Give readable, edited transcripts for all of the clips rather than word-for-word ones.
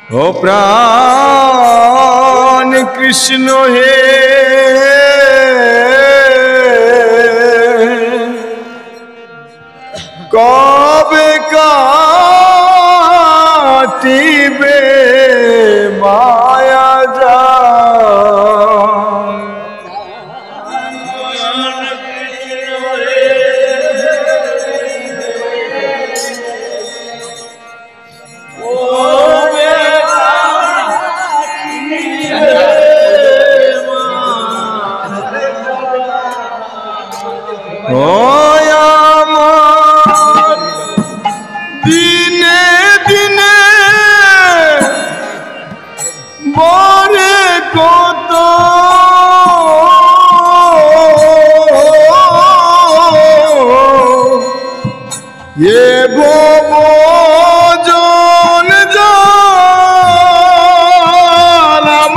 ओ प्राण कृष्ण हे कबे काटिबे माया जाल ये भोजन जालम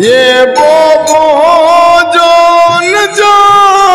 ये भोजन जालम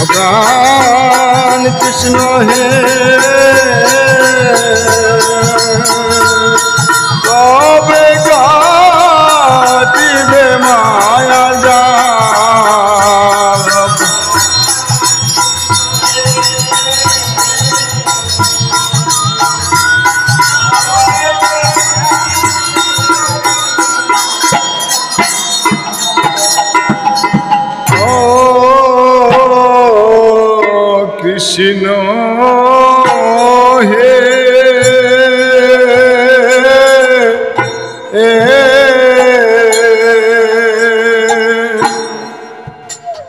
प्राण कृष्ण है कबे काटिबे माया जाल कृष्ण हे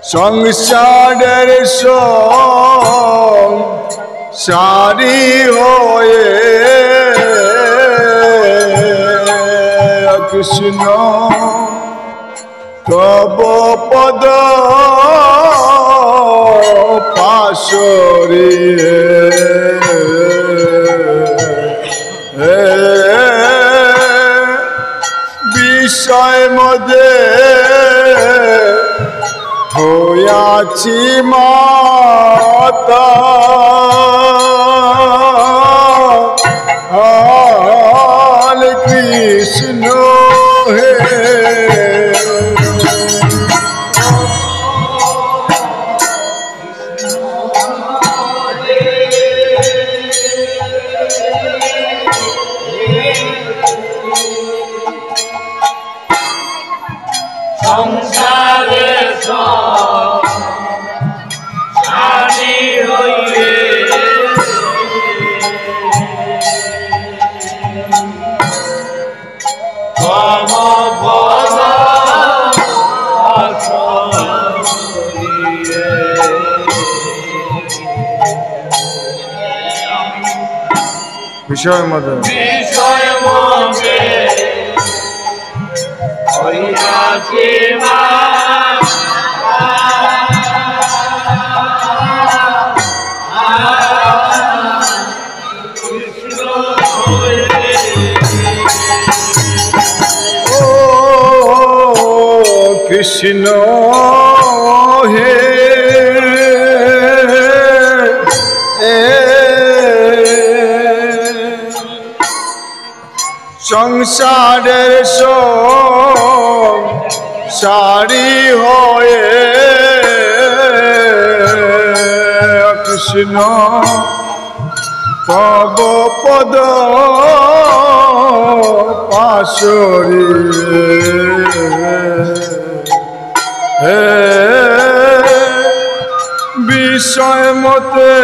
संसारेर संसारी होए कृष्ण तब पद पाशरी বিষয় মধ্যে হইয়াছি মাতা কৃষ্ণ হে বিষয় মধ্যে কৃষ্ণ হে সংসারের সারি হয়ে কৃষ্ণ তব পদ পাশরি হে বিষয় মতে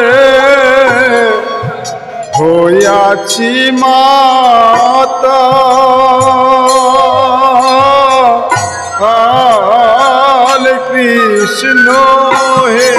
হইয়াছি মাতা কৃষ্ণ হে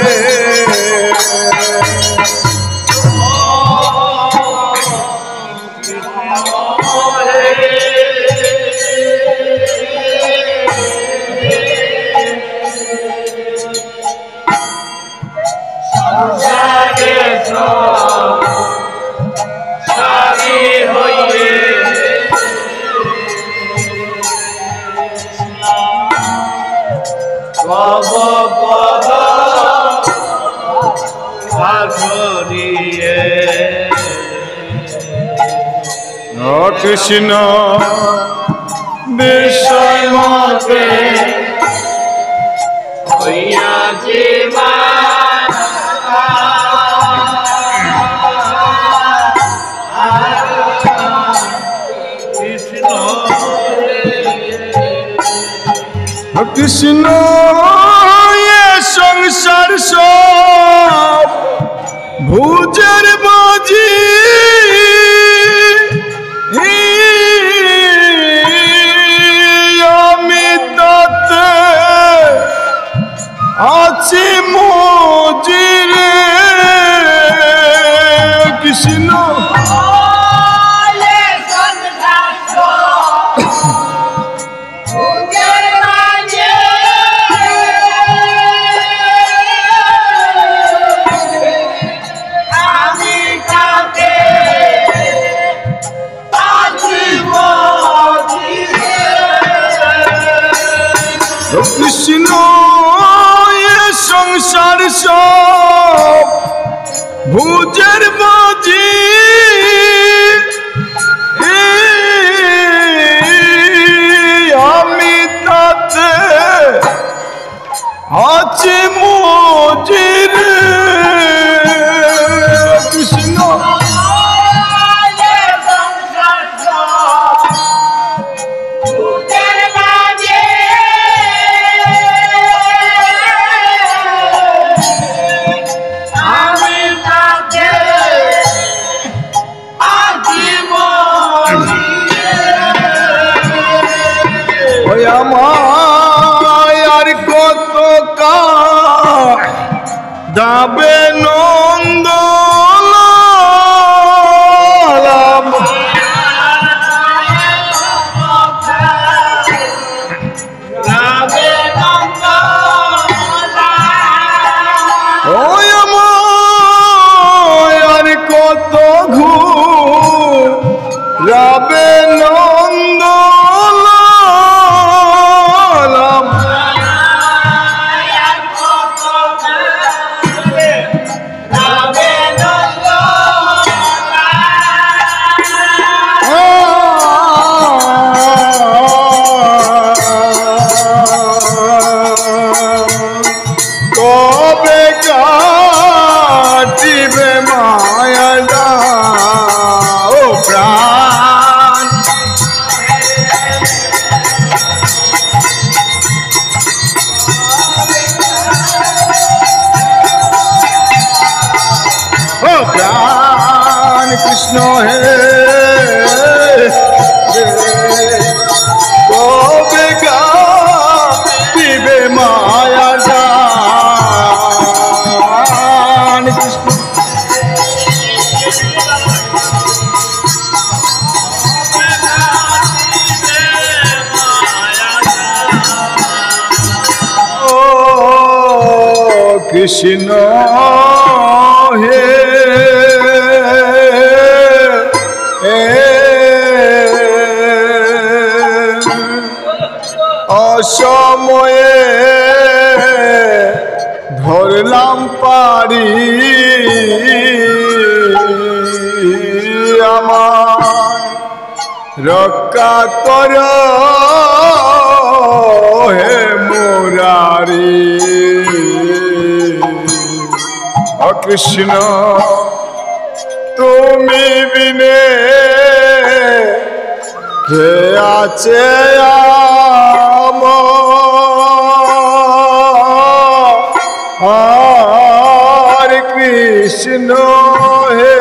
কৃষ্ণ বিষয় মতে হইয়াছি কৃষ্ণ সংসার সব ভুজের বাজি আমি তাতে আছি মজিরে কৃষ্ণ কৃষ্ণ সংসার সব ভুজের বাজি আমি তাতে আছি মজির কৃষ্ণ আমার কত দাবে নন্দ আমার কত ঘুরাবে নন্দ কবে কাটিবে মায়া ও প্রাণ ও প্রাণ কৃষ্ণ হে কবে কাটিবে মায়া কৃষ্ণ ও কৃষ্ণ হে অসময়ে ধরলাম পারি আমার রক্ষা কর হে মুরারি ও কৃষ্ণ তুমি বিনে কে আছে আমার কৃষ্ণ হে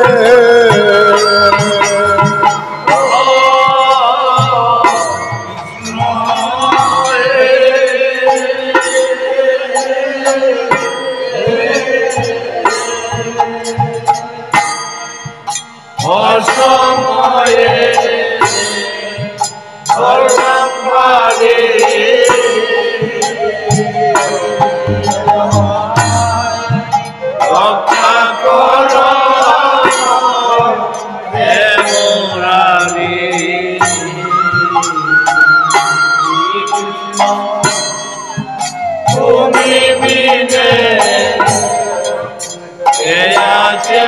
অসময়ে ধরলাম পারি রক্ষা কর হে মুরারি তুমি বিনে কে আছে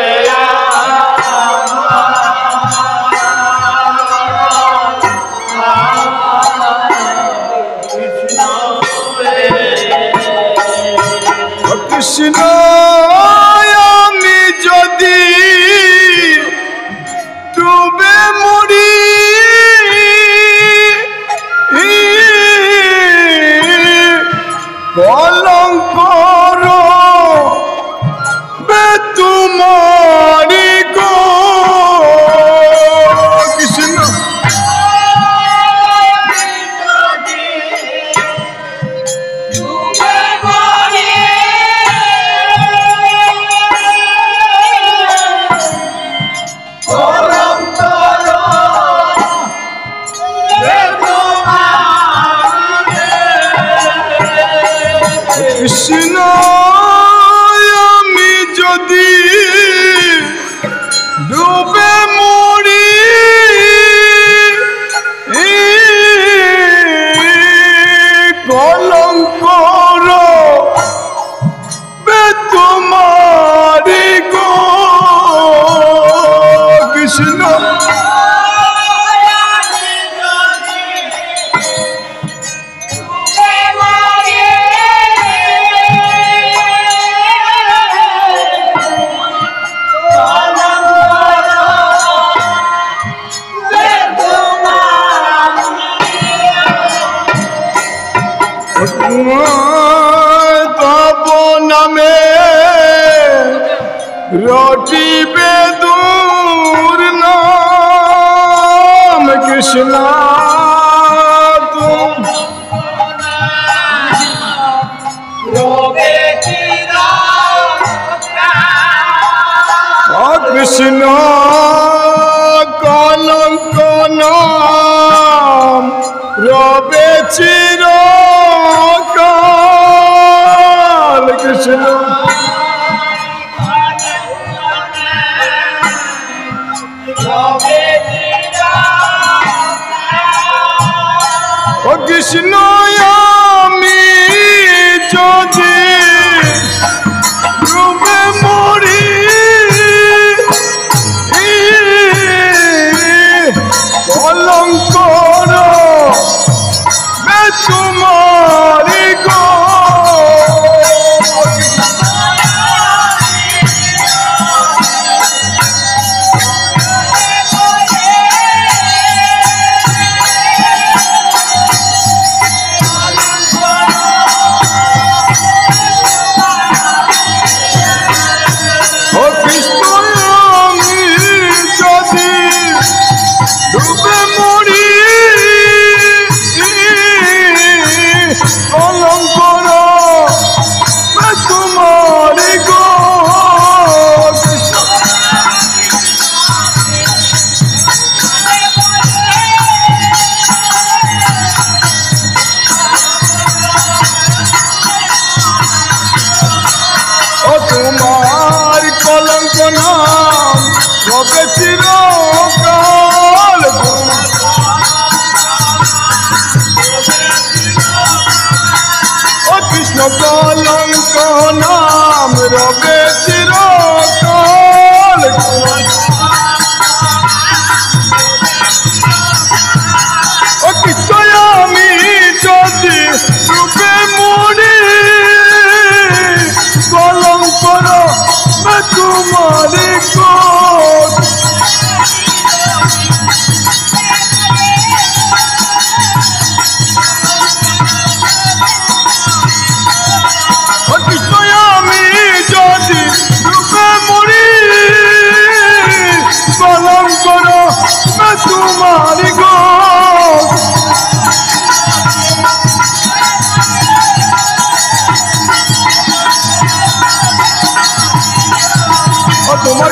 কৃষ্ণ আমি যদি ডুবে মরি কলঙ্কর তোমারি গো কৃষ্ণ কৃষ্ণ আমি যদি ডুবে মরি কলঙ্কর তোমারি গো কৃষ্ণ তব নামে রটিবে দূর নাম কৃষ্ণ কৃষ্ণ কলঙ্ক নাম রবে চিরকাল কৃষ্ণ ও কৃষ্ণ আমি যদি ডুবে মরি কলঙ্কর তোমারি গো কলঙ্ক নাম রবে চিরকাল ও কিচ্ছয় আমি যদি রূপে মরি কলঙ্কর তোমারি কোট আমি যদি রূপে মরি কলঙ্কর তোমারি কোট তোমার